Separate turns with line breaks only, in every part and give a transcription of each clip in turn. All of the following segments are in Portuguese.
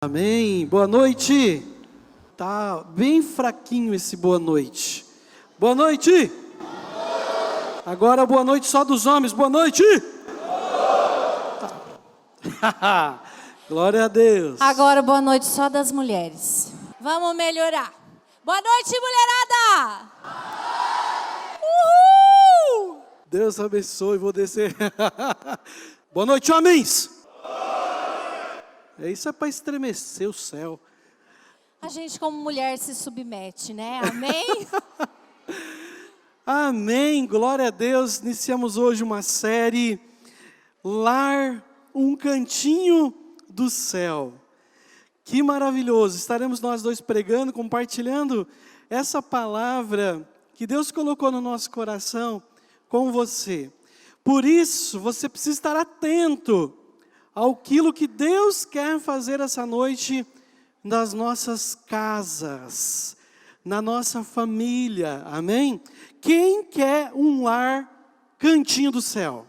Amém. Boa noite. Tá bem fraquinho esse boa noite. Boa noite. Agora boa noite só dos homens. Boa noite. Tá. Glória a Deus.
Agora boa noite só das mulheres. Vamos melhorar. Boa noite, mulherada. Uhul!
Deus abençoe. Vou descer. Boa noite, homens. Isso é para estremecer o céu.
A gente como mulher se submete, né? Amém?
Amém, glória a Deus. Iniciamos hoje uma série Lar, um cantinho do céu. Que maravilhoso, estaremos nós dois pregando, compartilhando essa palavra que Deus colocou no nosso coração com você. Por isso, você precisa estar atento àquilo que Deus quer fazer essa noite nas nossas casas, na nossa família, amém? Quem quer um lar cantinho do céu?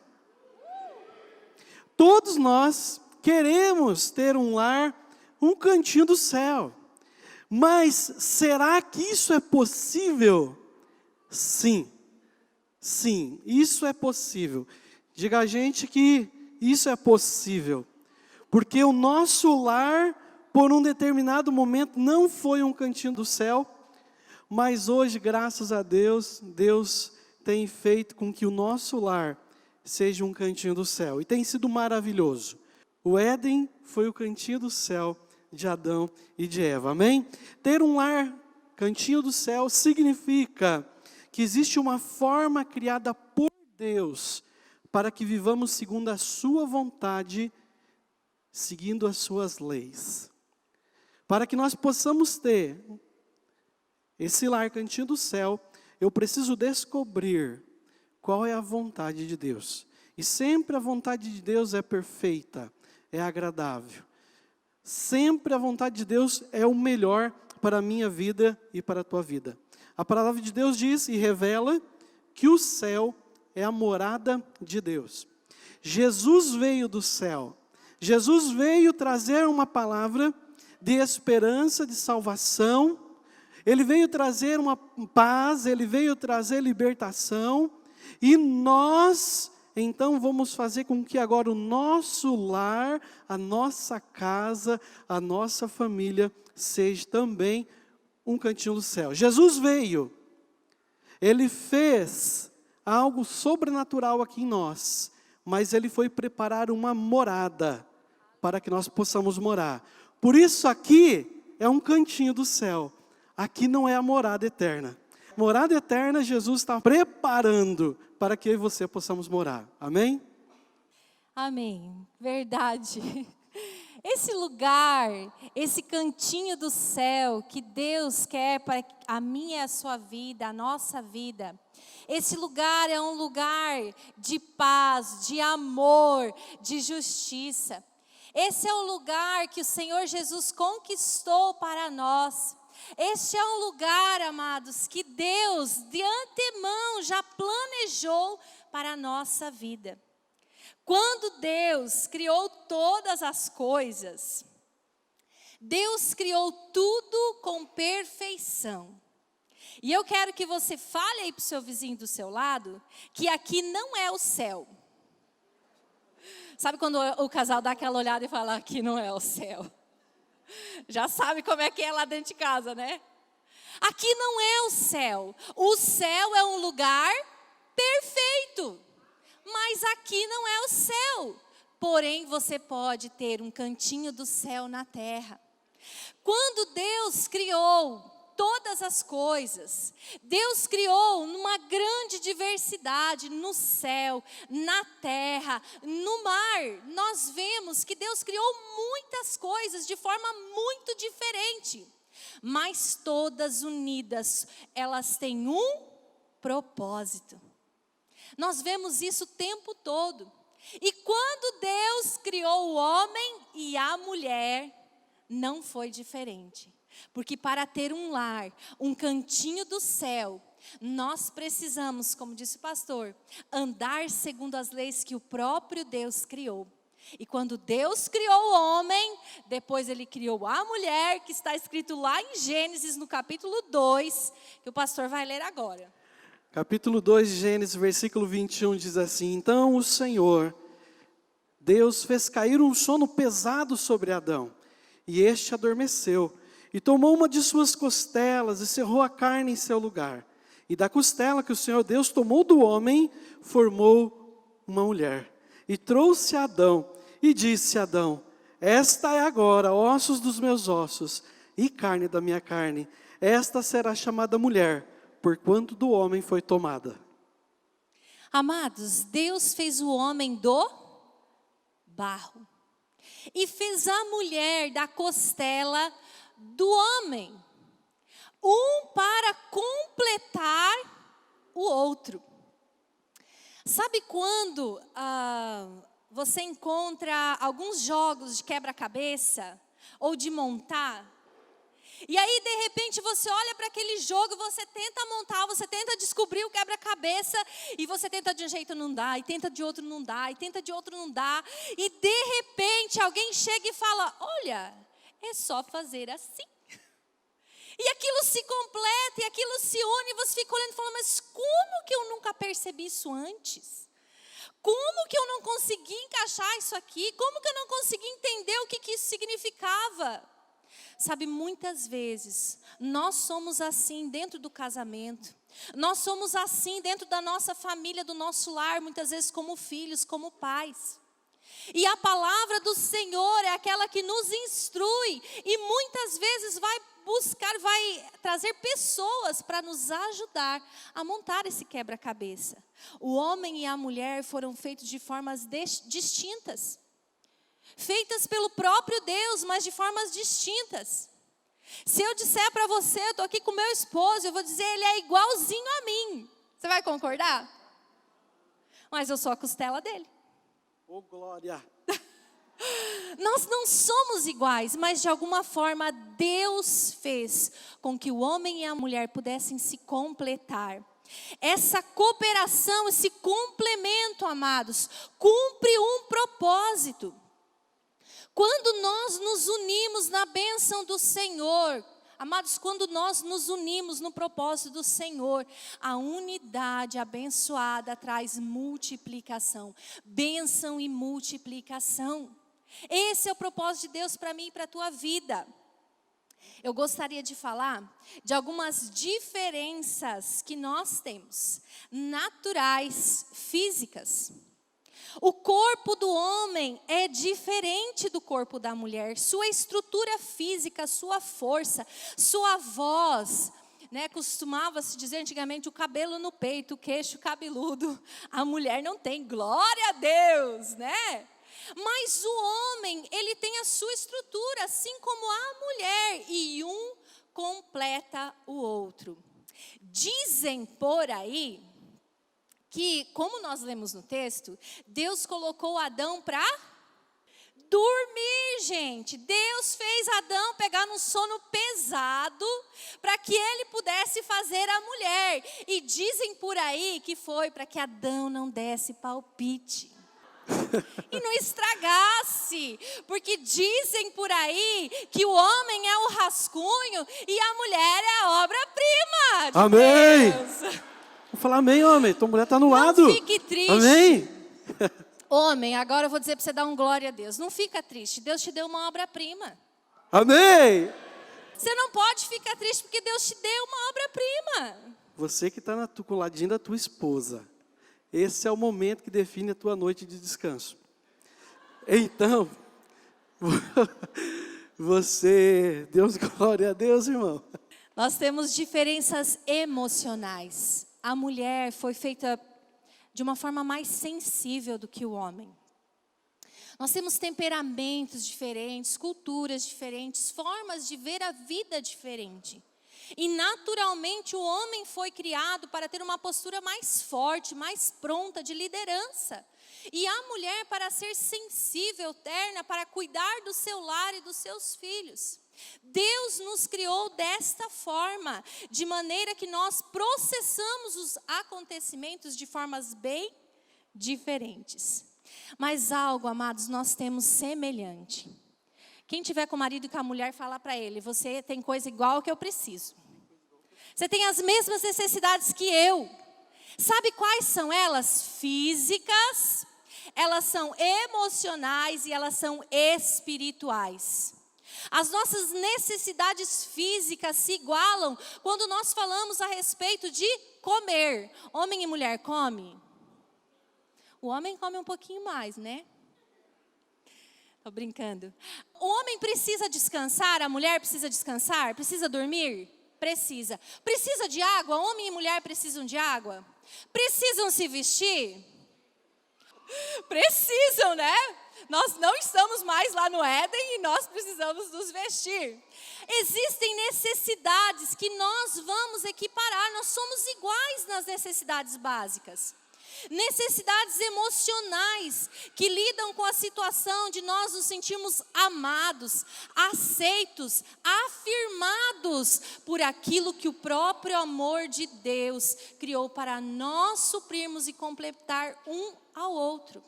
Todos nós queremos ter um lar, um cantinho do céu. Mas será que isso é possível? Sim, isso é possível. Diga a gente que isso é possível. Porque o nosso lar, por um determinado momento, não foi um cantinho do céu. Mas hoje, graças a Deus, Deus tem feito com que o nosso lar seja um cantinho do céu. E tem sido maravilhoso. O Éden foi o cantinho do céu de Adão e de Eva. Amém? Ter um lar, cantinho do céu, significa que existe uma forma criada por Deus para que vivamos segundo a sua vontade, seguindo as suas leis. Para que nós possamos ter esse lar cantinho do céu, eu preciso descobrir qual é a vontade de Deus. E sempre a vontade de Deus é perfeita, é agradável. Sempre a vontade de Deus é o melhor para a minha vida e para a tua vida. A palavra de Deus diz e revela que o céu é a morada de Deus. Jesus veio do céu. Jesus veio trazer uma palavra de esperança, de salvação. Ele veio trazer uma paz, ele veio trazer libertação. E nós, então, vamos fazer com que agora o nosso lar, a nossa casa, a nossa família, seja também um cantinho do céu. Jesus veio. Ele fez algo sobrenatural aqui em nós. Mas ele foi preparar uma morada para que nós possamos morar. Por isso aqui é um cantinho do céu. Aqui não é a morada eterna. Morada eterna Jesus está preparando para que eu e você possamos morar. Amém?
Amém. Verdade. Esse lugar, esse cantinho do céu que Deus quer para a minha e a sua vida, a nossa vida. Esse lugar é um lugar de paz, de amor, de justiça. Esse é o lugar que o Senhor Jesus conquistou para nós. Este é um lugar, amados, que Deus de antemão já planejou para a nossa vida. Quando Deus criou todas as coisas, Deus criou tudo com perfeição. E eu quero que você fale aí para o seu vizinho do seu lado, que aqui não é o céu. Sabe quando o casal dá aquela olhada e fala, aqui não é o céu? Já sabe como é que é lá dentro de casa, né? Aqui não é o céu. O céu é um lugar perfeito. Mas aqui não é o céu. Porém, você pode ter um cantinho do céu na terra. Quando Deus criou todas as coisas, Deus criou numa grande diversidade no céu, na terra, no mar. Nós vemos que Deus criou muitas coisas de forma muito diferente. Mas todas unidas, elas têm um propósito. Nós vemos isso o tempo todo. E quando Deus criou o homem e a mulher, não foi diferente. Porque para ter um lar, um cantinho do céu, nós precisamos, como disse o pastor, andar segundo as leis que o próprio Deus criou. E quando Deus criou o homem, depois ele criou a mulher, que está escrito lá em Gênesis, no capítulo 2, que o pastor vai ler agora.
Capítulo 2 de Gênesis, versículo 21, diz assim: Então o Senhor, Deus, fez cair um sono pesado sobre Adão, e este adormeceu, e tomou uma de suas costelas, e cerrou a carne em seu lugar. E da costela que o Senhor Deus tomou do homem, formou uma mulher. E trouxe a Adão, e disse a Adão: Esta é agora ossos dos meus ossos, e carne da minha carne. Esta será chamada mulher, porquanto do homem foi tomada.
Amados, Deus fez o homem do barro. E fez a mulher da costela do homem. Um para completar o outro. Sabe quando você encontra alguns jogos de quebra-cabeça ou de montar? E aí, de repente, você olha para aquele jogo, você tenta montar, você tenta descobrir o quebra-cabeça, e você tenta de um jeito, não dá, e tenta de outro, não dá, e tenta de outro, não dá. E de repente, alguém chega e fala: olha, é só fazer assim. E aquilo se completa, e aquilo se une, e você fica olhando e falando: mas como que eu nunca percebi isso antes? Como que eu não consegui encaixar isso aqui? Como que eu não consegui entender o que isso significava? Sabe, muitas vezes, nós somos assim dentro do casamento. Nós somos assim dentro da nossa família, do nosso lar, muitas vezes como filhos, como pais. E a palavra do Senhor é aquela que nos instrui e muitas vezes vai trazer pessoas para nos ajudar a montar esse quebra-cabeça. O homem e a mulher foram feitos de formas distintas. Feitas pelo próprio Deus, mas de formas distintas. Se eu disser para você, eu estou aqui com meu esposo, eu vou dizer, ele é igualzinho a mim. Você vai concordar? Mas eu sou a costela dele.
Oh, glória!
Nós não somos iguais, mas de alguma forma Deus fez com que o homem e a mulher pudessem se completar. Essa cooperação, esse complemento, amados, cumpre um propósito. Quando nós nos unimos na bênção do Senhor, amados, quando nós nos unimos no propósito do Senhor, a unidade abençoada traz multiplicação, bênção e multiplicação. Esse é o propósito de Deus para mim e para a tua vida. Eu gostaria de falar de algumas diferenças que nós temos, naturais, físicas. O corpo do homem é diferente do corpo da mulher. Sua estrutura física, sua força, sua voz, né? Costumava-se dizer antigamente o cabelo no peito, o queixo cabeludo. A mulher não tem, glória a Deus, né? Mas o homem, ele tem a sua estrutura, assim como a mulher, e um completa o outro. Dizem por aí que, como nós lemos no texto, Deus colocou Adão para dormir, gente. Deus fez Adão pegar num sono pesado para que ele pudesse fazer a mulher. E dizem por aí que foi para que Adão não desse palpite. E não estragasse, porque dizem por aí que o homem é o rascunho e a mulher é a obra-prima de
Amém!
Deus.
Vou falar amém, homem. Tua mulher está no lado.
Não fique triste.
Amém?
Homem, agora eu vou dizer para você dar um glória a Deus. Não fica triste, Deus te deu uma obra-prima.
Amém!
Você não pode ficar triste porque Deus te deu uma obra-prima.
Você que está com o ladinho da tua esposa. Esse é o momento que define a tua noite de descanso. Então, Deus, glória a Deus, irmão.
Nós temos diferenças emocionais. A mulher foi feita de uma forma mais sensível do que o homem. Nós temos temperamentos diferentes, culturas diferentes, formas de ver a vida diferente. E naturalmente o homem foi criado para ter uma postura mais forte, mais pronta de liderança. E a mulher para ser sensível, terna, para cuidar do seu lar e dos seus filhos. Deus nos criou desta forma, de maneira que nós processamos os acontecimentos de formas bem diferentes. Mas algo, amados, nós temos semelhante. Quem tiver com o marido e com a mulher, fala para ele: você tem coisa igual que eu preciso. Você tem as mesmas necessidades que eu. Sabe quais são elas? Físicas, elas são emocionais e elas são espirituais. As nossas necessidades físicas se igualam quando nós falamos a respeito de comer. Homem e mulher come? O homem come um pouquinho mais, né? Tô brincando. O homem precisa descansar, a mulher precisa descansar? Precisa dormir? Precisa. Precisa de água? Homem e mulher precisam de água? Precisam se vestir? Precisam, né? Nós não estamos mais lá no Éden e nós precisamos nos vestir. Existem necessidades que nós vamos equiparar, nós somos iguais nas necessidades básicas. Necessidades emocionais que lidam com a situação de nós nos sentirmos amados, aceitos, afirmados por aquilo que o próprio amor de Deus criou para nós suprirmos e completar um ao outro.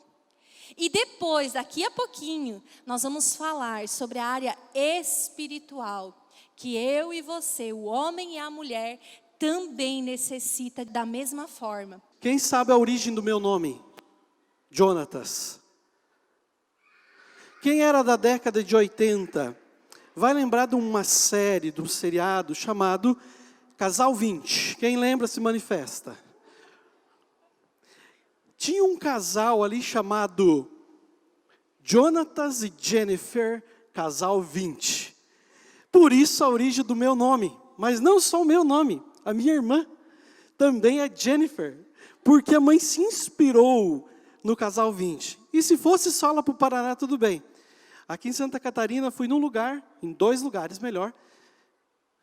E depois, daqui a pouquinho, nós vamos falar sobre a área espiritual, que eu e você, o homem e a mulher, também necessita da mesma forma.
Quem sabe a origem do meu nome? Jonatas. Quem era da década de 80 vai lembrar de uma série, de um seriado chamado Casal 20. Quem lembra se manifesta. Tinha um casal ali chamado Jonatas e Jennifer, Casal 20. Por isso a origem do meu nome. Mas não só o meu nome, a minha irmã também é Jennifer. Porque a mãe se inspirou no Casal 20. E se fosse só lá para o Paraná, tudo bem. Aqui em Santa Catarina, fui num lugar, em 2 lugares melhor.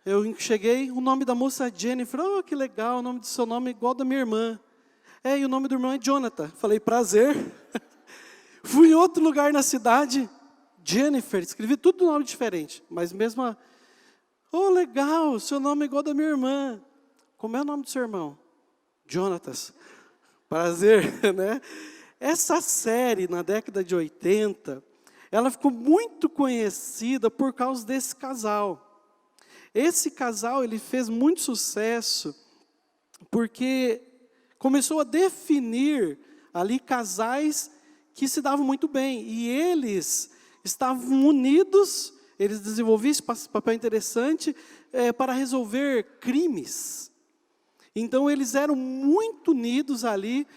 Eu cheguei, o nome da moça é Jennifer. Oh, que legal, o nome do seu nome é igual da minha irmã. E o nome do irmão é Jonathan. Falei, prazer. Fui em outro lugar na cidade, Jennifer. Escrevi tudo nome diferente. Mas mesmo, oh, legal, seu nome é igual da minha irmã. Como é o nome do seu irmão? Jonatas. Prazer, né? Essa série, na década de 80, ela ficou muito conhecida por causa desse casal. Esse casal, ele fez muito sucesso, porque começou a definir ali casais que se davam muito bem. E eles estavam unidos, eles desenvolviam esse papel interessante para resolver crimes. Então eles eram muito unidos ali,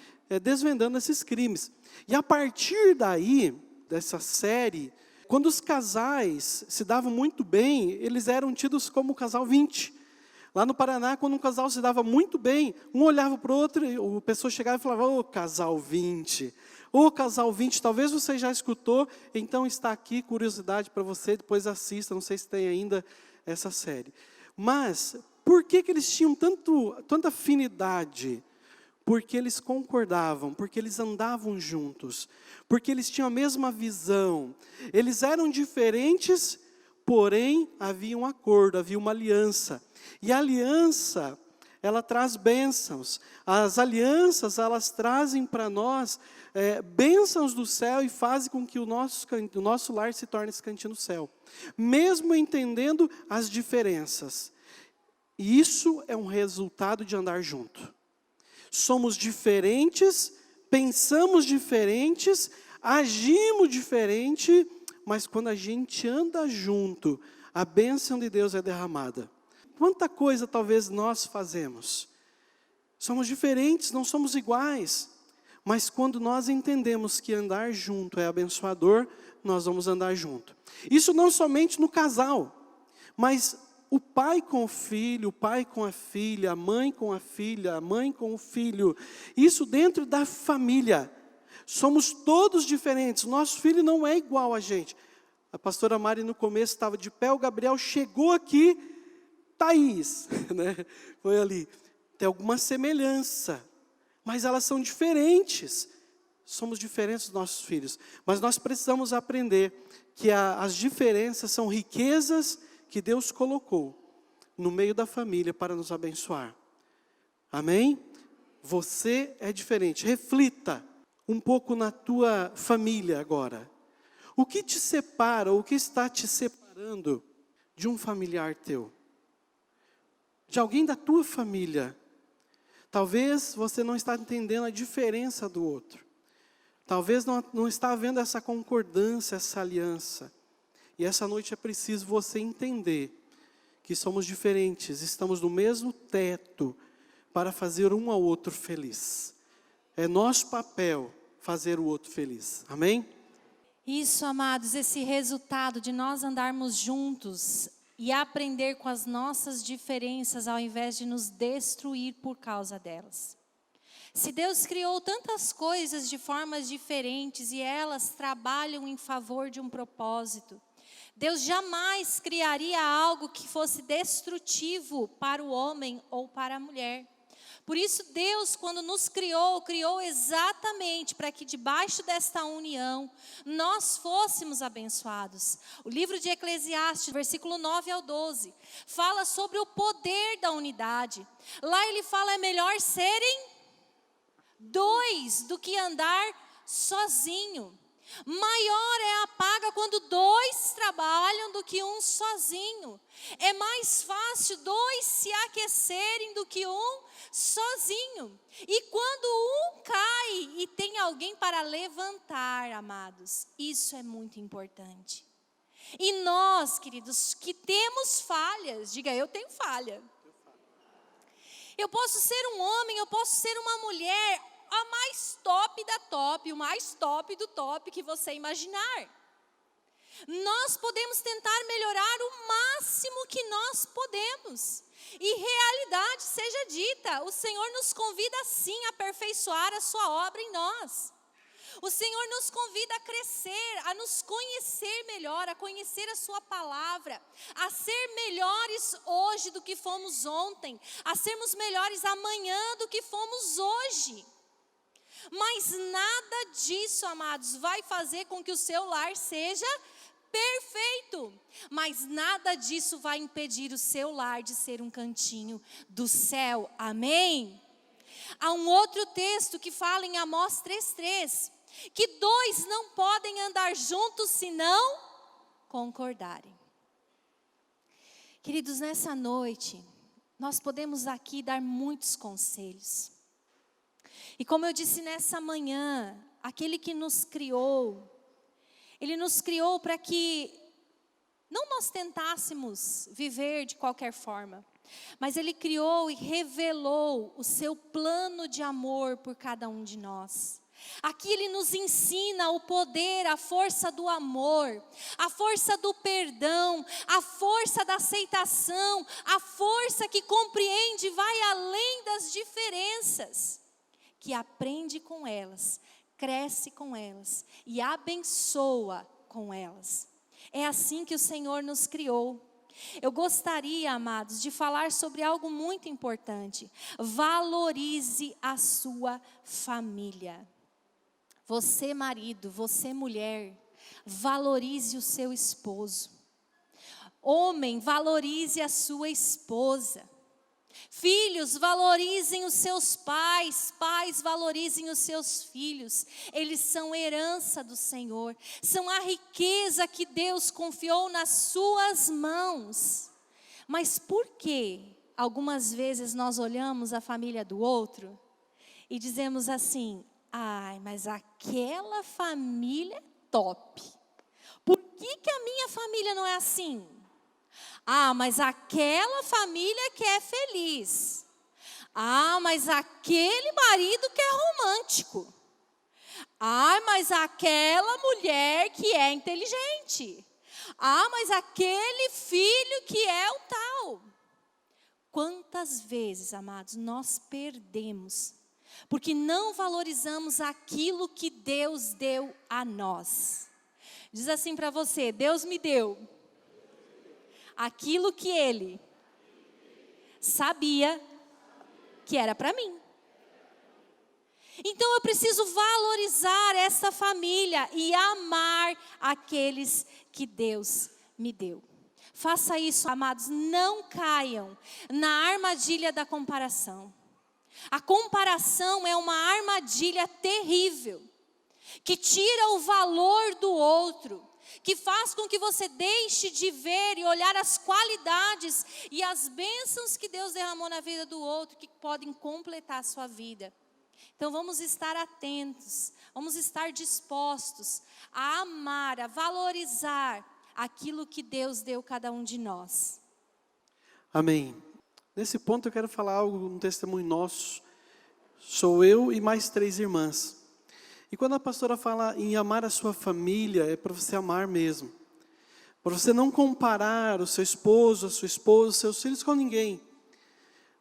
desvendando esses crimes. E a partir daí, dessa série, quando os casais se davam muito bem, eles eram tidos como o Casal 20. Lá no Paraná, quando um casal se dava muito bem, um olhava para o outro, e a pessoa chegava e falava, ô Casal 20, ô Casal 20, talvez você já escutou, então está aqui, curiosidade para você, depois assista, não sei se tem ainda essa série. Mas, por que eles tinham tanta afinidade? Porque eles concordavam, porque eles andavam juntos, porque eles tinham a mesma visão. Eles eram diferentes, porém havia um acordo, havia uma aliança. E a aliança, ela traz bênçãos. As alianças, elas trazem para nós bênçãos do céu e fazem com que o nosso lar se torne esse cantinho do céu. Mesmo entendendo as diferenças. E isso é um resultado de andar junto. Somos diferentes, pensamos diferentes, agimos diferente, mas quando a gente anda junto, a bênção de Deus é derramada. Quanta coisa talvez nós fazemos. Somos diferentes, não somos iguais. Mas quando nós entendemos que andar junto é abençoador, nós vamos andar junto. Isso não somente no casal, mas o pai com o filho, o pai com a filha, a mãe com a filha, a mãe com o filho. Isso dentro da família. Somos todos diferentes. Nosso filho não é igual a gente. A pastora Mari no começo estava de pé, o Gabriel chegou aqui, Thaís, né? Foi ali. Tem alguma semelhança, mas elas são diferentes. Somos diferentes dos nossos filhos. Mas nós precisamos aprender que as diferenças são riquezas que Deus colocou no meio da família para nos abençoar. Amém? Você é diferente. Reflita. um pouco na tua família agora. O que te separa, o que está te separando de um familiar teu? De alguém da tua família. Talvez você não está entendendo a diferença do outro. Talvez não está vendo essa concordância, essa aliança. E essa noite é preciso você entender que somos diferentes, estamos no mesmo teto para fazer um ao outro feliz. É nosso papel fazer o outro feliz. Amém?
Isso, amados, esse resultado de nós andarmos juntos e aprender com as nossas diferenças ao invés de nos destruir por causa delas. Se Deus criou tantas coisas de formas diferentes e elas trabalham em favor de um propósito, Deus jamais criaria algo que fosse destrutivo para o homem ou para a mulher. Por isso Deus, quando nos criou, criou exatamente para que debaixo desta união nós fôssemos abençoados. O livro de Eclesiastes, versículo 9 ao 12, fala sobre o poder da unidade. Lá ele fala, é melhor serem dois do que andar sozinho. Maior é a paga quando dois trabalham do que um sozinho. É mais fácil dois se aquecerem do que um sozinho. E quando um cai e tem alguém para levantar, amados, isso é muito importante. E nós, queridos, que temos falhas, diga, eu tenho falha. Eu posso ser um homem, eu posso ser uma mulher, a mais top da top, o mais top do top que você imaginar. Nós podemos tentar melhorar o máximo que nós podemos. E realidade seja dita, o Senhor nos convida sim a aperfeiçoar a sua obra em nós. O Senhor nos convida a crescer, a nos conhecer melhor, a conhecer a sua palavra, a ser melhores hoje do que fomos ontem, a sermos melhores amanhã do que fomos hoje. Mas nada disso, amados, vai fazer com que o seu lar seja perfeito. Mas nada disso vai impedir o seu lar de ser um cantinho do céu. Amém? Há um outro texto que fala em Amós 3:3, que dois não podem andar juntos se não concordarem. Queridos, nessa noite, nós podemos aqui dar muitos conselhos. E como eu disse nessa manhã, aquele que nos criou, Ele nos criou para que não nós tentássemos viver de qualquer forma, mas Ele criou e revelou o seu plano de amor por cada um de nós. Aqui Ele nos ensina o poder, a força do amor, a força do perdão, a força da aceitação, a força que compreende e vai além das diferenças, que aprende com elas, cresce com elas e abençoa com elas. É assim que o Senhor nos criou. Eu gostaria, amados, de falar sobre algo muito importante. Valorize a sua família. Você, marido, você, mulher, valorize o seu esposo. Homem, valorize a sua esposa. Filhos, valorizem os seus pais, pais, valorizem os seus filhos. Eles são herança do Senhor, são a riqueza que Deus confiou nas suas mãos. Mas por que algumas vezes nós olhamos a família do outro e dizemos assim, ai, mas aquela família é top. Por que a minha família não é assim? Ah, mas aquela família que é feliz. Ah, mas aquele marido que é romântico. Ah, mas aquela mulher que é inteligente. Ah, mas aquele filho que é o tal. Quantas vezes, amados, nós perdemos porque não valorizamos aquilo que Deus deu a nós. Diz assim para você, Deus me deu aquilo que Ele sabia que era para mim. Então eu preciso valorizar essa família e amar aqueles que Deus me deu. Faça isso, amados, não caiam na armadilha da comparação. A comparação é uma armadilha terrível. que tira o valor do outro, que faz com que você deixe de ver e olhar as qualidades e as bênçãos que Deus derramou na vida do outro, que podem completar a sua vida. Então vamos estar atentos, vamos estar dispostos a amar, a valorizar aquilo que Deus deu cada um de nós.
Amém. Nesse ponto eu quero falar algo, um testemunho nosso. Sou eu e mais 3 irmãs. E quando a pastora fala em amar a sua família, é para você amar mesmo. Para você não comparar o seu esposo, a sua esposa, os seus filhos com ninguém.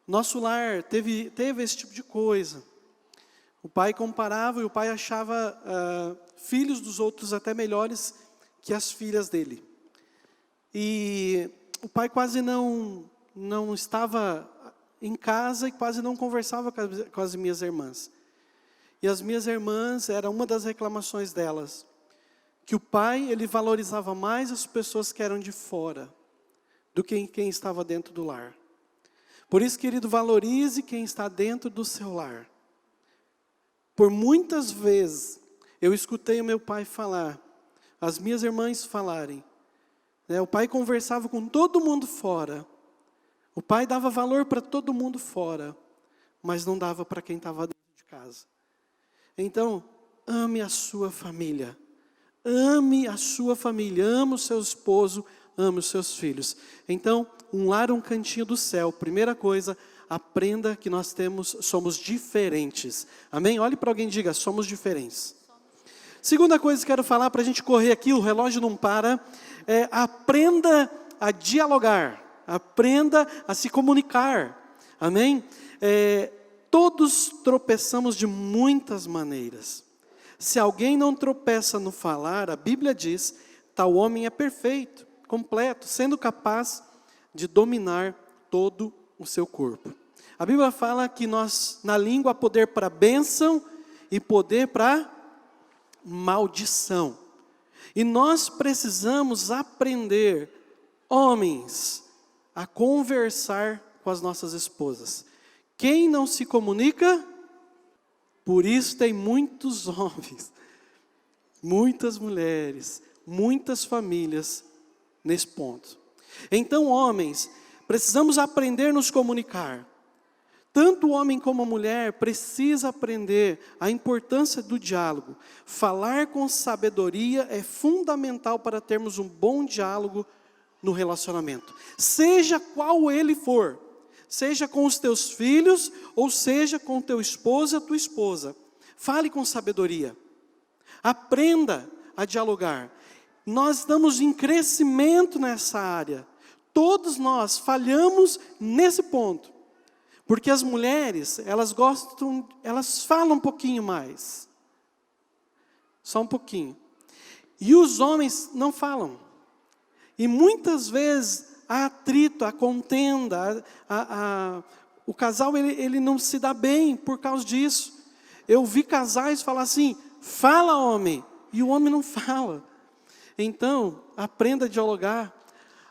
Nosso lar teve esse tipo de coisa. O pai comparava e o pai achava filhos dos outros até melhores que as filhas dele. E o pai quase não estava em casa e quase não conversava com as minhas irmãs. E as minhas irmãs, era uma das reclamações delas, que o pai, ele valorizava mais as pessoas que eram de fora, do que quem estava dentro do lar. Por isso, querido, valorize quem está dentro do seu lar. Por muitas vezes, eu escutei o meu pai falar, as minhas irmãs falarem, né, o pai conversava com todo mundo fora, o pai dava valor para todo mundo fora, mas não dava para quem estava dentro de casa. Então, ame a sua família. Ame a sua família. Ame o seu esposo. Ame os seus filhos. Então, um lar, um cantinho do céu. Primeira coisa, aprenda que nós somos diferentes. Amém? Olhe para alguém e diga, somos diferentes. Segunda coisa que quero falar, para a gente correr aqui, o relógio não para. Aprenda a dialogar. Aprenda a se comunicar. Amém? Todos tropeçamos de muitas maneiras. Se alguém não tropeça no falar, a Bíblia diz, tal homem é perfeito, completo, sendo capaz de dominar todo o seu corpo. A Bíblia fala que na língua há poder para bênção e poder para maldição. E nós precisamos aprender, homens, a conversar com as nossas esposas. Quem não se comunica, por isso tem muitos homens, muitas mulheres, muitas famílias nesse ponto. Então, homens, precisamos aprender a nos comunicar. Tanto o homem como a mulher precisa aprender a importância do diálogo. Falar com sabedoria é fundamental para termos um bom diálogo no relacionamento. Seja qual ele for. Seja com os teus filhos, ou seja com o teu esposo e a tua esposa. Fale com sabedoria. Aprenda a dialogar. Nós estamos em crescimento nessa área. Todos nós falhamos nesse ponto. Porque as mulheres, elas falam um pouquinho mais. Só um pouquinho. E os homens não falam. E muitas vezes há atrito, há contenda, o casal ele não se dá bem por causa disso. Eu vi casais falar assim, fala homem, e o homem não fala. Então, aprenda a dialogar,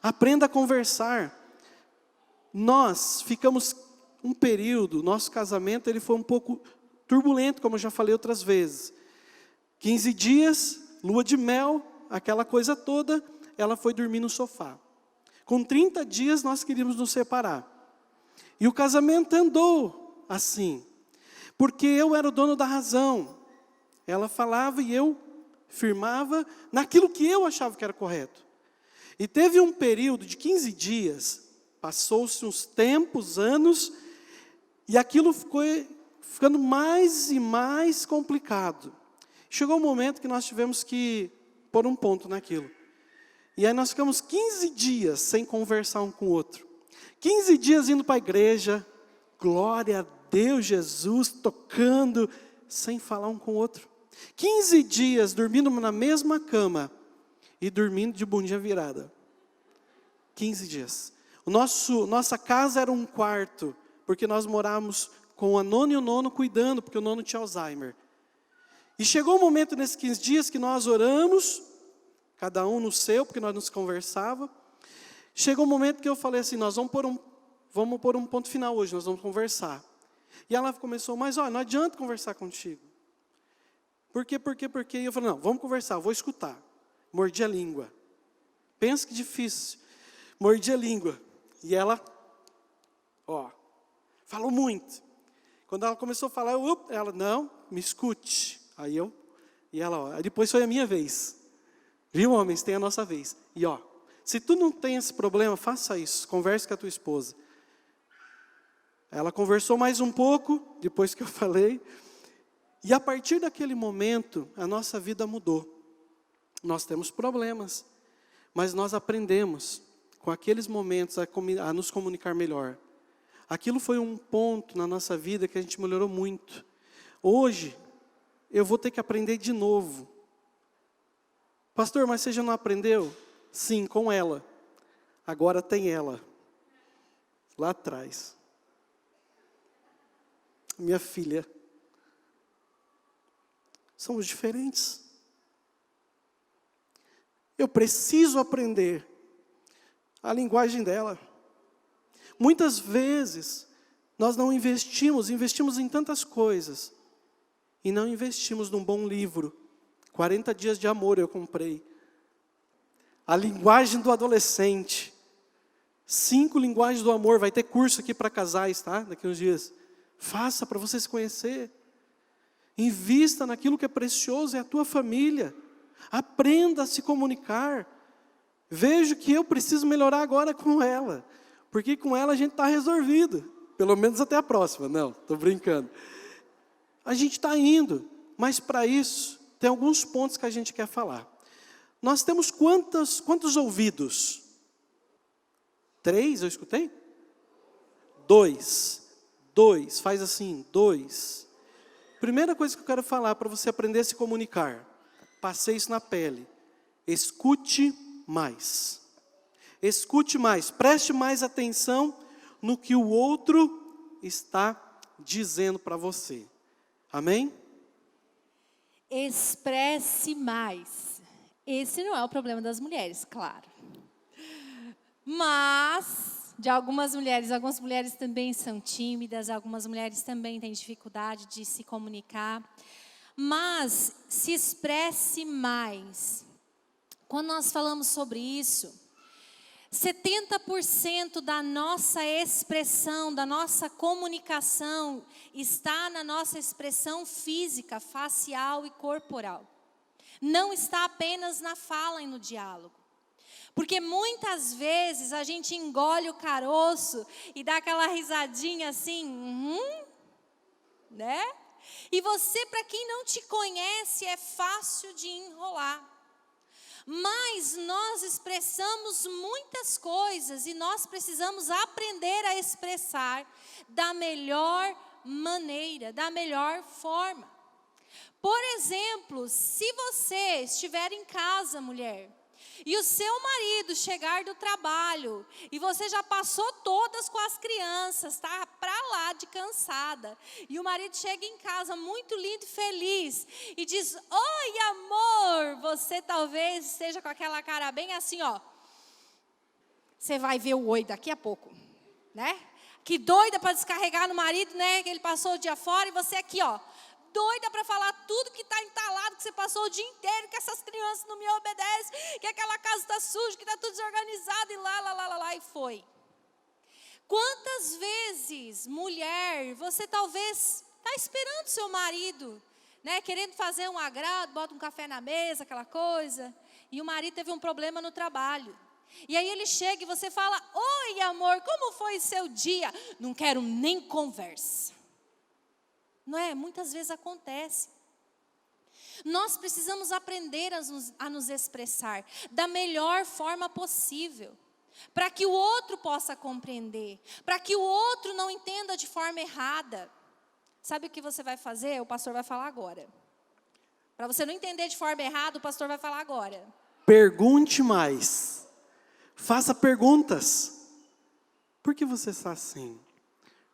aprenda a conversar. Nós ficamos um período, nosso casamento ele foi um pouco turbulento, como eu já falei outras vezes. 15 dias, lua de mel, aquela coisa toda, ela foi dormir no sofá. Com 30 dias nós queríamos nos separar. E o casamento andou assim. Porque eu era o dono da razão. Ela falava e eu firmava naquilo que eu achava que era correto. E teve um período de 15 dias, passou-se uns tempos, anos, e aquilo ficou ficando mais e mais complicado. Chegou um momento que nós tivemos que pôr um ponto naquilo. E aí nós ficamos 15 dias sem conversar um com o outro. 15 dias indo para a igreja, glória a Deus, Jesus, tocando, sem falar um com o outro. 15 dias dormindo na mesma cama e dormindo de bundinha virada. 15 dias. Nossa casa era um quarto, porque nós morávamos com a nona e o nono cuidando, porque o nono tinha Alzheimer. E chegou um momento nesses 15 dias que nós oramos, cada um no seu, porque nós nos conversávamos. Chegou um momento que eu falei assim, nós vamos pôr um ponto final hoje, nós vamos conversar. E ela começou, mas não adianta conversar contigo. Por quê? E eu falei, não, vamos conversar, eu vou escutar. Mordi a língua. Pensa que difícil. Mordi a língua. E ela, falou muito. Quando ela começou a falar, ela, não, me escute. Aí ela, depois foi a minha vez. Viu, homens, tem a nossa vez. E se tu não tem esse problema, faça isso, converse com a tua esposa. Ela conversou mais um pouco, depois que eu falei. E a partir daquele momento, a nossa vida mudou. Nós temos problemas, mas nós aprendemos com aqueles momentos a nos comunicar melhor. Aquilo foi um ponto na nossa vida que a gente melhorou muito. Hoje, eu vou ter que aprender de novo. Pastor, mas você já não aprendeu? Sim, com ela. Agora tem ela. Lá atrás. Minha filha. Somos diferentes. Eu preciso aprender a linguagem dela. Muitas vezes, nós não investimos em tantas coisas. E não investimos num bom livro. 40 dias de amor eu comprei. A linguagem do adolescente. 5 linguagens do amor. Vai ter curso aqui para casais, tá? Daqui uns dias. Faça para você se conhecer. Invista naquilo que é precioso, é a tua família. Aprenda a se comunicar. Vejo que eu preciso melhorar agora com ela. Porque com ela a gente está resolvido. Pelo menos até a próxima. Não, estou brincando. A gente está indo. Mas para isso, tem alguns pontos que a gente quer falar. Nós temos quantos ouvidos? 3, eu escutei? 2. Faz assim, 2. Primeira coisa que eu quero falar para você aprender a se comunicar. Passei isso na pele. Escute mais. Escute mais. Preste mais atenção no que o outro está dizendo para você. Amém?
Expresse mais. Esse não é o problema das mulheres, claro. Mas, algumas mulheres também são tímidas, algumas mulheres também têm dificuldade de se comunicar. Mas, se expresse mais. Quando nós falamos sobre isso, 70% da nossa expressão, da nossa comunicação, está na nossa expressão física, facial e corporal. Não está apenas na fala e no diálogo. Porque muitas vezes a gente engole o caroço e dá aquela risadinha assim, né? E você, para quem não te conhece, é fácil de enrolar. Mas nós expressamos muitas coisas e nós precisamos aprender a expressar da melhor maneira, da melhor forma. Por exemplo, se você estiver em casa, mulher, e o seu marido chegar do trabalho, e você já passou todas com as crianças, tá pra lá de cansada, e o marido chega em casa muito lindo e feliz, e diz, oi amor, você talvez esteja com aquela cara bem assim, você vai ver o oi daqui a pouco, né? Que doida para descarregar no marido, né? Que ele passou o dia fora, e você aqui, doida para falar tudo que está entalado, que você passou o dia inteiro, que essas crianças não me obedecem, que aquela casa está suja, que está tudo desorganizado, e lá, e foi. Quantas vezes, mulher, você talvez está esperando seu marido, né, querendo fazer um agrado, bota um café na mesa, aquela coisa, e o marido teve um problema no trabalho. E aí ele chega e você fala, oi amor, como foi o seu dia? Não quero nem conversa. Não é? Muitas vezes acontece. Nós precisamos aprender a nos expressar da melhor forma possível, para que o outro possa compreender, para que o outro não entenda de forma errada. Sabe o que você vai fazer? O pastor vai falar agora. Para você não entender de forma errada, o pastor vai falar agora.
Pergunte mais. Faça perguntas. Por que você está assim?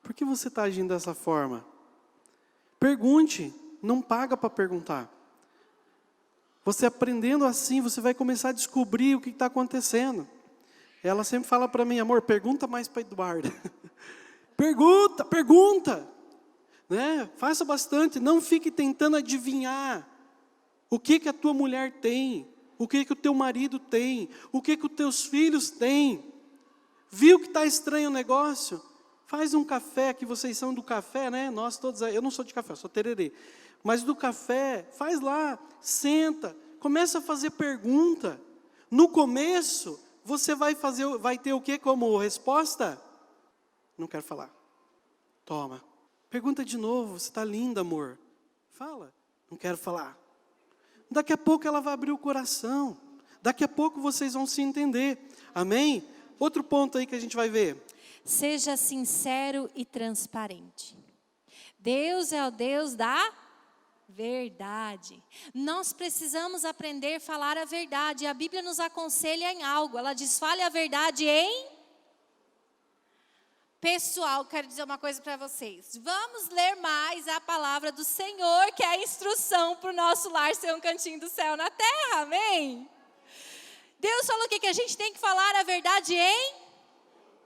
Por que você está agindo dessa forma? Pergunte, não paga para perguntar. Você aprendendo assim, você vai começar a descobrir o que está acontecendo. Ela sempre fala para mim, amor, pergunta mais para Eduardo. Pergunta, né? Faça bastante, não fique tentando adivinhar. O que a tua mulher tem? O que o teu marido tem? O que os teus filhos têm? Viu que está estranho o negócio? Faz um café, que vocês são do café, né? Nós todos, eu não sou de café, sou tererê. Mas do café, faz lá, senta, começa a fazer pergunta. No começo, você vai ter o que como resposta? Não quero falar. Toma. Pergunta de novo, você está linda, amor. Fala. Não quero falar. Daqui a pouco ela vai abrir o coração. Daqui a pouco vocês vão se entender. Amém? Outro ponto aí que a gente vai ver.
Seja sincero e transparente. Deus é o Deus da verdade. Nós precisamos aprender a falar a verdade. A Bíblia nos aconselha em algo. Ela diz, fale a verdade em... Pessoal, quero dizer uma coisa para vocês. Vamos ler mais a palavra do Senhor, que é a instrução para o nosso lar ser um cantinho do céu na terra. Amém? Deus falou que a gente tem que falar a verdade em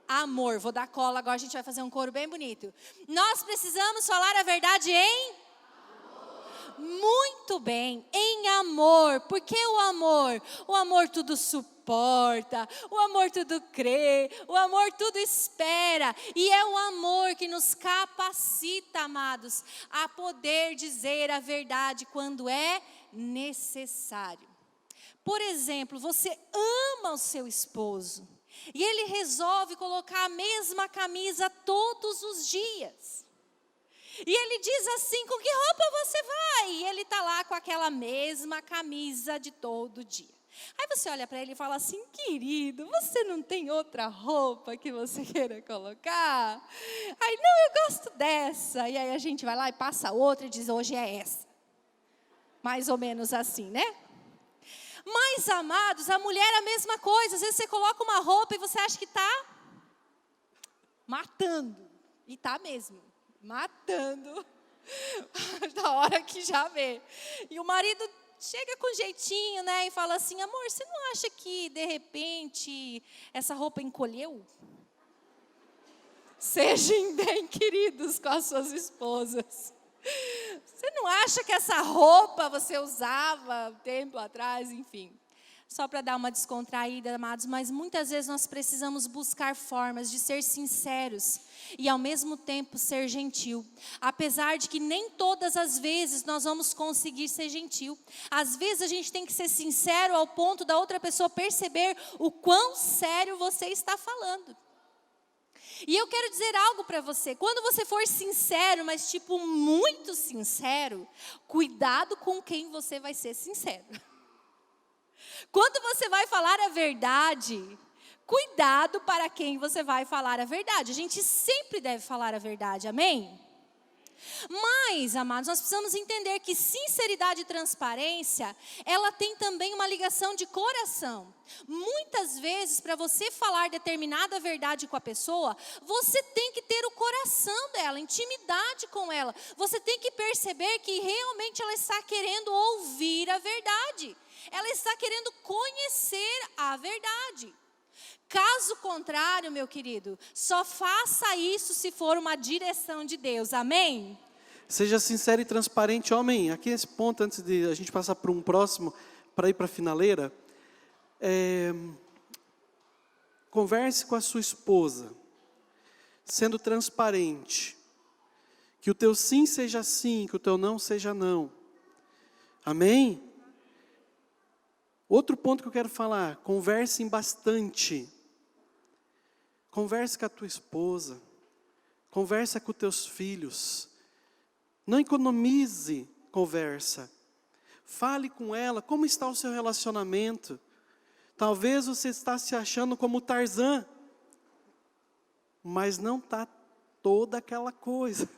amor. Vou dar cola, agora a gente vai fazer um coro bem bonito. Nós precisamos falar a verdade em amor. Muito bem, em amor. Por que o amor? O amor tudo suporta, o amor tudo crê, o amor tudo espera. E é o amor que nos capacita, amados, a poder dizer a verdade quando é necessário. Por exemplo, você ama o seu esposo e ele resolve colocar a mesma camisa todos os dias. E ele diz assim, com que roupa você vai? E ele está lá com aquela mesma camisa de todo dia. Aí você olha para ele e fala assim, querido, você não tem outra roupa que você queira colocar? Aí, não, eu gosto dessa. E aí a gente vai lá e passa outra e diz, hoje é essa. Mais ou menos assim, né? Mas, amados, a mulher é a mesma coisa. Às vezes você coloca uma roupa e você acha que está matando. E está mesmo, matando. Da hora que já vê. E o marido chega com jeitinho, né? E fala assim, amor, você não acha que, de repente, essa roupa encolheu? Sejam bem queridos com as suas esposas. Você não acha que essa roupa você usava tempo atrás, enfim. Só para dar uma descontraída, amados, mas muitas vezes nós precisamos buscar formas de ser sinceros e ao mesmo tempo ser gentil. Apesar de que nem todas as vezes nós vamos conseguir ser gentil. Às vezes a gente tem que ser sincero ao ponto da outra pessoa perceber o quão sério você está falando. E eu quero dizer algo para você, quando você for sincero, mas tipo muito sincero, cuidado com quem você vai ser sincero. Quando você vai falar a verdade, cuidado para quem você vai falar a verdade. A gente sempre deve falar a verdade, amém? Mas, amados, nós precisamos entender que sinceridade e transparência, ela tem também uma ligação de coração. Muitas vezes, para você falar determinada verdade com a pessoa, você tem que ter o coração dela, intimidade com ela. Você tem que perceber que realmente ela está querendo ouvir a verdade. Ela está querendo conhecer a verdade. Caso contrário, meu querido, só faça isso se for uma direção de Deus, amém?
Seja sincero e transparente, homem. Aqui esse ponto, antes de a gente passar para um próximo, para ir para a finaleira. Converse com a sua esposa, sendo transparente. Que o teu sim seja sim, que o teu não seja não. Amém? Outro ponto que eu quero falar, conversem bastante. Converse com a tua esposa, conversa com os teus filhos. Não economize conversa. Fale com ela, como está o seu relacionamento. Talvez você está se achando como Tarzan, mas não está toda aquela coisa.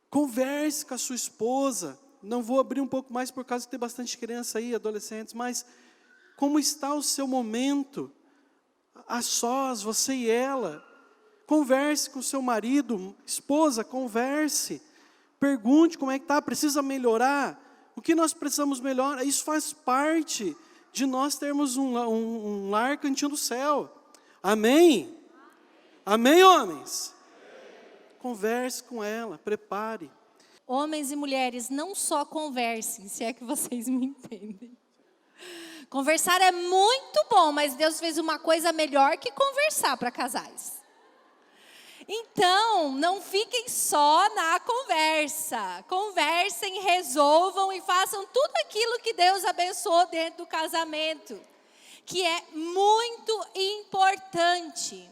Converse com a sua esposa. Não vou abrir um pouco mais por causa que tem bastante criança aí, adolescentes, mas como está o seu momento? A sós, você e ela. Converse com o seu marido, esposa, converse. Pergunte como é que está, precisa melhorar. O que nós precisamos melhorar? Isso faz parte de nós termos um lar cantinho do céu. Amém? Amém, homens? Converse com ela, prepare.
Homens e mulheres, não só conversem, se é que vocês me entendem. Conversar é muito bom, mas Deus fez uma coisa melhor que conversar para casais. Então, não fiquem só na conversa. Conversem, resolvam e façam tudo aquilo que Deus abençoou dentro do casamento, que é muito importante.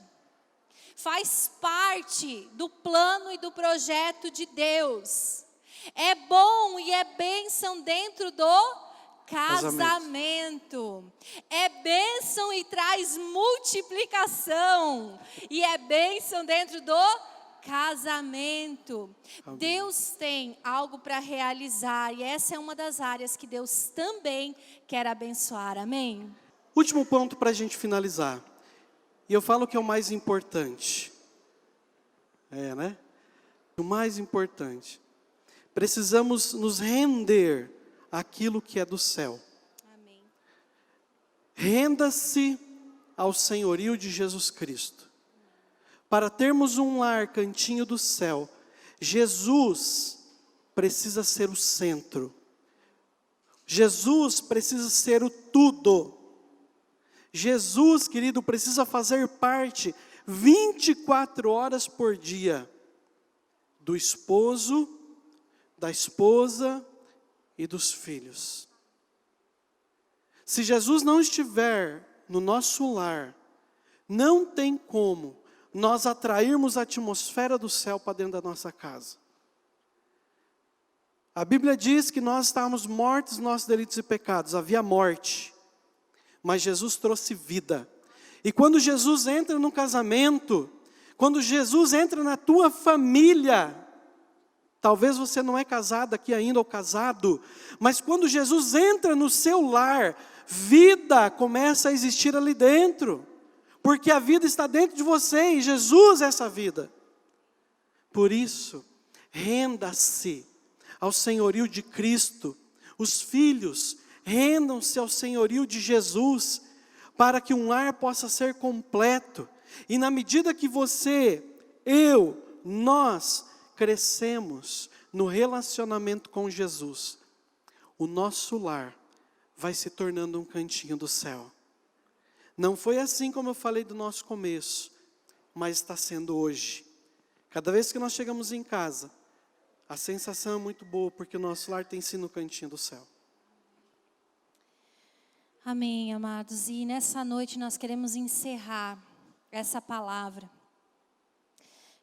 Faz parte do plano e do projeto de Deus. É bom e é bênção dentro do casamento. É bênção e traz multiplicação. E é bênção dentro do casamento. Amém. Deus tem algo para realizar. E essa é uma das áreas que Deus também quer abençoar. Amém?
Último ponto para a gente finalizar. E eu falo que é o mais importante. Né? O mais importante. Precisamos nos render àquilo que é do céu.
Amém.
Renda-se ao senhorio de Jesus Cristo. Para termos um lar, cantinho do céu, Jesus precisa ser o centro. Jesus precisa ser o tudo. Jesus, querido, precisa fazer parte 24 horas por dia do esposo, da esposa e dos filhos. Se Jesus não estiver no nosso lar, não tem como nós atrairmos a atmosfera do céu para dentro da nossa casa. A Bíblia diz que nós estávamos mortos nos nossos delitos e pecados, havia morte, mas Jesus trouxe vida. E quando Jesus entra no casamento, quando Jesus entra na tua família, talvez você não é casado aqui ainda ou casado, mas quando Jesus entra no seu lar, vida começa a existir ali dentro, porque a vida está dentro de você e Jesus é essa vida. Por isso, renda-se ao senhorio de Cristo. Os filhos, rendam-se ao senhorio de Jesus, para que um lar possa ser completo. E na medida que você, nós crescemos no relacionamento com Jesus, o nosso lar vai se tornando um cantinho do céu. Não foi assim como eu falei do nosso começo, mas está sendo hoje. Cada vez que nós chegamos em casa, a sensação é muito boa, porque o nosso lar tem sido no cantinho do céu.
Amém, amados. E nessa noite nós queremos encerrar essa palavra.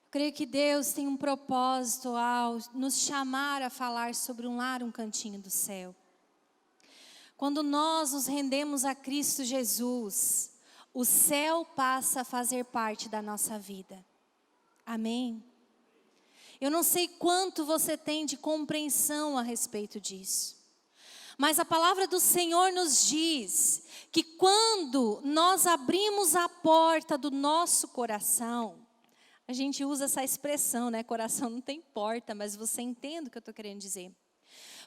Eu creio que Deus tem um propósito ao nos chamar a falar sobre um lar, um cantinho do céu. Quando nós nos rendemos a Cristo Jesus, o céu passa a fazer parte da nossa vida. Amém? Eu não sei quanto você tem de compreensão a respeito disso. Mas a palavra do Senhor nos diz que quando nós abrimos a porta do nosso coração, a gente usa essa expressão, né? Coração não tem porta, mas você entende o que eu estou querendo dizer.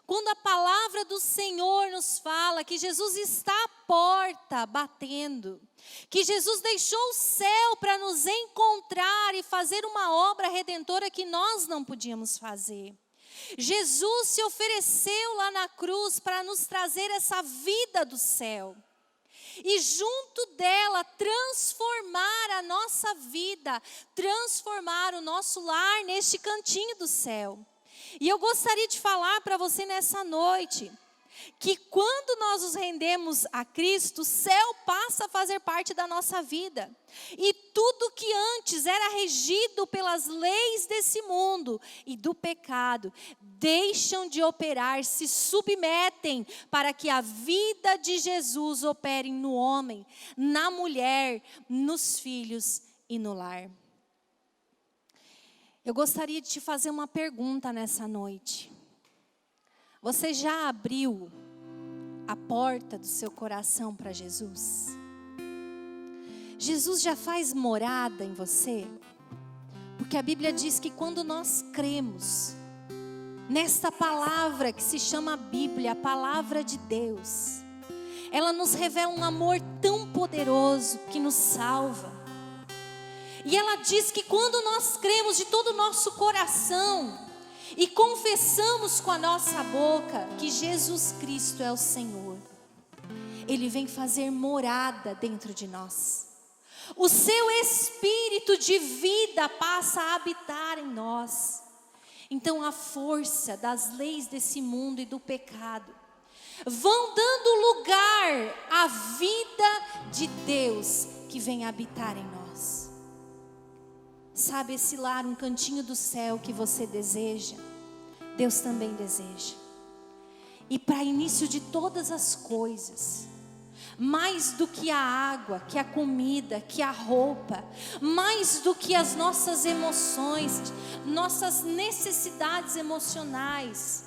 Quando a palavra do Senhor nos fala que Jesus está à porta batendo, que Jesus deixou o céu para nos encontrar e fazer uma obra redentora que nós não podíamos fazer. Jesus se ofereceu lá na cruz para nos trazer essa vida do céu. E junto dela transformar a nossa vida, transformar o nosso lar neste cantinho do céu. E eu gostaria de falar para você nessa noite, que quando nós nos rendemos a Cristo, o céu passa a fazer parte da nossa vida. E tudo que antes era regido pelas leis desse mundo e do pecado, deixam de operar, se submetem para que a vida de Jesus opere no homem, na mulher, nos filhos e no lar. Eu gostaria de te fazer uma pergunta nessa noite. Você já abriu a porta do seu coração para Jesus? Jesus já faz morada em você? Porque a Bíblia diz que quando nós cremos nesta palavra que se chama Bíblia, a palavra de Deus, ela nos revela um amor tão poderoso que nos salva. E ela diz que quando nós cremos de todo o nosso coração e confessamos com a nossa boca que Jesus Cristo é o Senhor, Ele vem fazer morada dentro de nós. O seu Espírito de vida passa a habitar em nós. Então a força das leis desse mundo e do pecado vão dando lugar à vida de Deus que vem habitar em nós. Sabe esse lar, um cantinho do céu que você deseja? Deus também deseja. E para início de todas as coisas, mais do que a água, que a comida, que a roupa, mais do que as nossas emoções, nossas necessidades emocionais,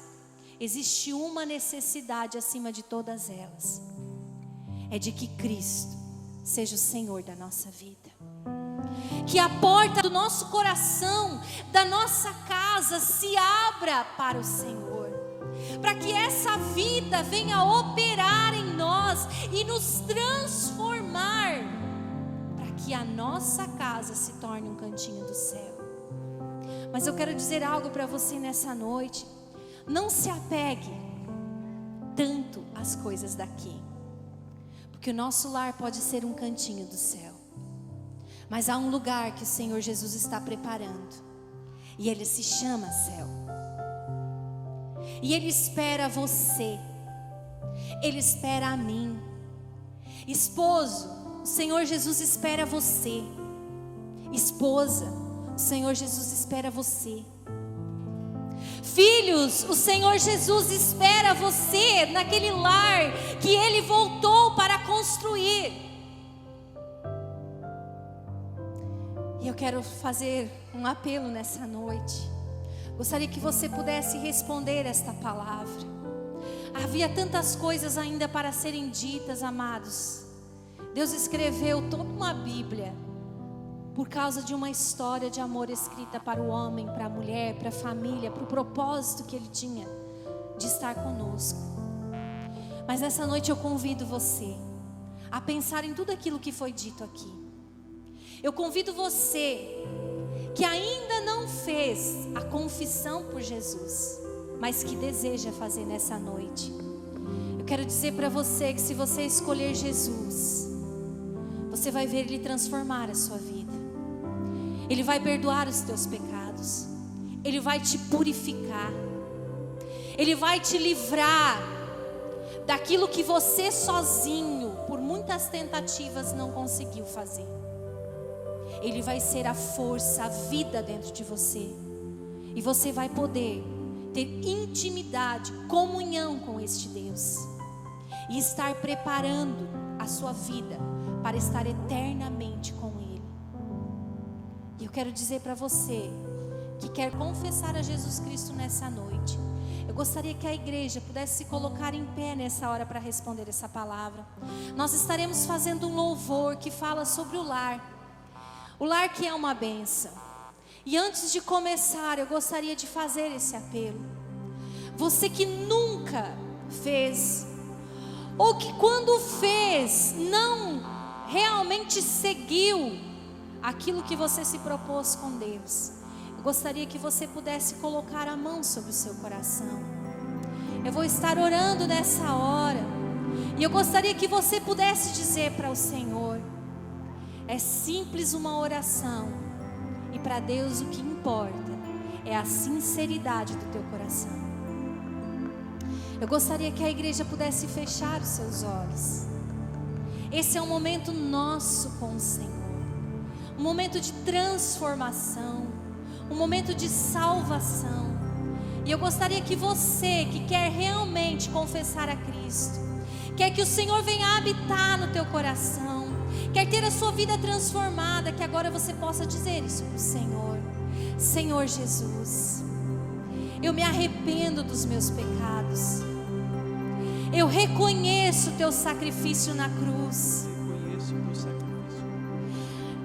existe uma necessidade acima de todas elas: é de que Cristo seja o Senhor da nossa vida. Que a porta do nosso coração, da nossa casa, se abra para o Senhor, para que essa vida venha operar em nós e nos transformar, para que a nossa casa se torne um cantinho do céu. Mas eu quero dizer algo para você nessa noite: não se apegue tanto às coisas daqui, porque o nosso lar pode ser um cantinho do céu, mas há um lugar que o Senhor Jesus está preparando, e Ele se chama céu. E Ele espera você, Ele espera a mim. Esposo, o Senhor Jesus espera você. Esposa, o Senhor Jesus espera você. Filhos, o Senhor Jesus espera você naquele lar que Ele voltou para construir. E eu quero fazer um apelo nessa noite. Gostaria que você pudesse responder esta palavra. Havia tantas coisas ainda para serem ditas, amados. Deus escreveu toda uma Bíblia por causa de uma história de amor escrita para o homem, para a mulher, para a família, para o propósito que Ele tinha de estar conosco. Mas nessa noite eu convido você a pensar em tudo aquilo que foi dito aqui. Eu convido você que ainda não fez a confissão por Jesus, mas que deseja fazer nessa noite. Eu quero dizer para você que se você escolher Jesus, você vai ver Ele transformar a sua vida. Ele vai perdoar os teus pecados. Ele vai te purificar. Ele vai te livrar daquilo que você sozinho, por muitas tentativas, não conseguiu fazer. Ele vai ser a força, a vida dentro de você. E você vai poder ter intimidade, comunhão com este Deus. E estar preparando a sua vida para estar eternamente com Ele. E eu quero dizer para você que quer confessar a Jesus Cristo nessa noite, eu gostaria que a igreja pudesse se colocar em pé nessa hora para responder essa palavra. Nós estaremos fazendo um louvor que fala sobre o lar. O lar que é uma bênção. E antes de começar, eu gostaria de fazer esse apelo. Você que nunca fez, ou que quando fez, não realmente seguiu aquilo que você se propôs com Deus, eu gostaria que você pudesse colocar a mão sobre o seu coração. Eu vou estar orando nessa hora, e eu gostaria que você pudesse dizer para o Senhor: é simples uma oração, e para Deus o que importa é a sinceridade do teu coração. Eu gostaria que a igreja pudesse fechar os seus olhos. Esse é um momento nosso com o Senhor, um momento de transformação, um momento de salvação. E eu gostaria que você que quer realmente confessar a Cristo, quer que o Senhor venha habitar no teu coração, quer ter a sua vida transformada, que agora você possa dizer isso para o Senhor: Senhor Jesus, eu me arrependo dos meus pecados. Eu reconheço o teu sacrifício na cruz.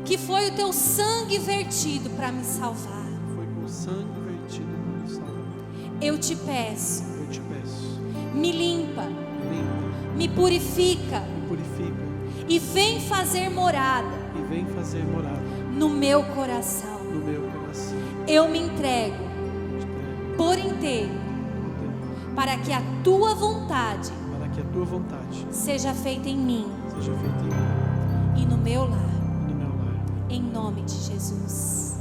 Que foi o teu sangue vertido para me salvar.
Foi com o sangue vertido para me salvar.
Eu te peço, me limpa, me purifica, e vem fazer morada, no meu coração. Eu me entrego por inteiro, para que a tua vontade
para que a tua vontade
seja feita em mim
seja feita em mim
e no meu lar,
e no meu lar.
em nome de Jesus.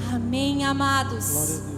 Amém.
Amém, amados.
Glória a Deus.